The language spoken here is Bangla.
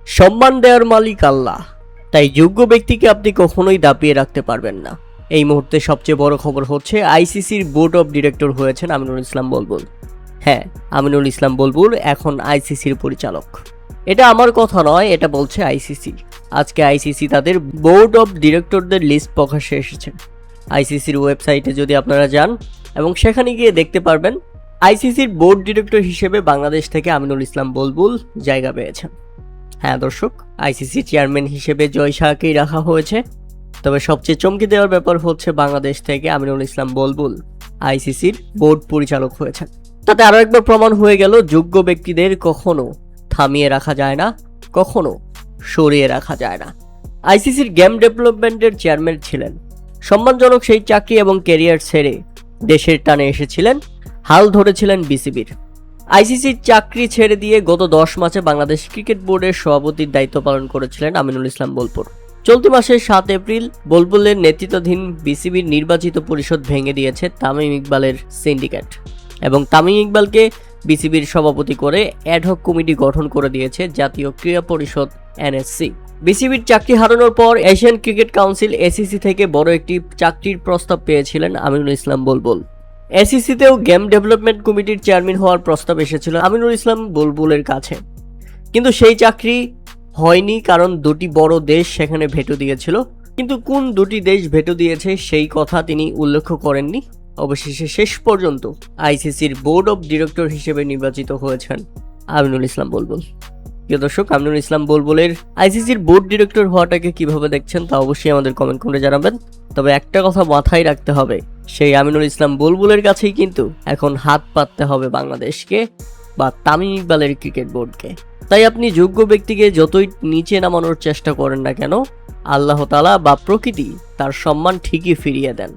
সম্মান দেওয়ার মালিক আল্লাহ, তাই যোগ্য ব্যক্তিকে আপনি কখনোই দাপিয়ে রাখতে পারবেন না। এই মুহূর্তে সবচেয়ে বড় খবর হচ্ছে আইসিসির বোর্ড অব ডিরেক্টর হয়েছেন আমিনুল ইসলাম বুলবুল। হ্যাঁ, আমিনুল ইসলাম বুলবুল এখন আইসিসির পরিচালক। এটা আমার কথা নয়, এটা বলছে আইসিসি। আজকে আইসিসি তাদের বোর্ড অব ডিরেক্টরদের লিস্ট প্রকাশ্যে এসেছে। আইসিসির ওয়েবসাইটে যদি আপনারা যান এবং সেখানে গিয়ে দেখতে পারবেন আইসিসির বোর্ড ডিরেক্টর হিসেবে বাংলাদেশ থেকে আমিনুল ইসলাম বুলবুল জায়গা পেয়েছেন। হ্যাঁ দর্শক, আইসিসি চেয়ারম্যান হিসেবে জয় শাহকেই রাখা হয়েছে। তবে সবচেয়ে চমকে দেওয়ার ব্যাপার হচ্ছে বাংলাদেশ থেকে আমিনুল ইসলাম বুলবুল আইসিসির বোর্ড পরিচালক হয়েছেন। তাতে আরও একবার প্রমাণ হয়ে গেল যোগ্য ব্যক্তিদের কখনো থামিয়ে রাখা যায় না, কখনো সরিয়ে রাখা যায় না। আইসিসির গেম ডেভেলপমেন্টের চেয়ারম্যান ছিলেন, সম্মানজনক সেই চাকরি এবং ক্যারিয়ার ছেড়ে দেশের টানে এসেছিলেন, হাল ধরেছিলেন বিসিবির। আইসিসির চাকরি ছেড়ে দিয়ে গত 10 মাসে বাংলাদেশ ক্রিকেট বোর্ডের সভাপতির দায়িত্ব পালন করেছিলেন আমিনুল ইসলাম বুলবুল। চলতি মাসের 7 এপ্রিল বুলবুলের নেতৃত্বাধীন বিসিবির নির্বাচিত পরিষদ ভেঙে দিয়েছে তামিম ইকবালের সিন্ডিকেট এবং তামিম ইকবালকে বিসিবির সভাপতি করে অ্যাডহক কমিটি গঠন করে দিয়েছে জাতীয় ক্রীড়া পরিষদ এনএসসি। বিসিবির চাকরি হারানোর পর এশিয়ান ক্রিকেট কাউন্সিল এসিসি থেকে বড় একটি চাকরির প্রস্তাব পেয়েছিলেন আমিনুল ইসলাম বুলবুল। এসিসিতেও গেম ডেভেলপমেন্ট কমিটির চেয়ারম্যান হওয়ার প্রস্তাব এসেছিল আমিনুল ইসলাম বুলবুলের কাছে, কিন্তু সেই চাকরি হয়নি কারণ দুটি বড় দেশ সেখানে ভেটো দিয়েছিল। কিন্তু কোন দুটি দেশ ভেটো দিয়েছে সেই কথা তিনি উল্লেখ করেননি। অবশেষে শেষ পর্যন্ত আইসিসির বোর্ড অব ডিরেক্টর হিসেবে নির্বাচিত হয়েছেন আমিনুল ইসলাম বুলবুল। প্রিয় দর্শক, আমিনুল ইসলাম বুলবুলের আইসিসির বোর্ড ডিরেক্টর হওয়াটাকে কিভাবে দেখছেন তা অবশ্যই আমাদের কমেন্ট করে জানাবেন। তবে একটা কথা মাথায় রাখতে হবে, সেই আমিনুল ইসলাম বুলবুলের কাছেই কিন্তু এখন হাত পাততে হবে বাংলাদেশকে বা তামিম ইকবালের ক্রিকেট বোর্ডকে। তাই আপনি যোগ্য ব্যক্তিকে যতই নিচে নামানোর চেষ্টা করেন না কেন, আল্লাহ তাআলা বা প্রকৃতি তার সম্মান ঠিকই ফিরিয়ে দেন।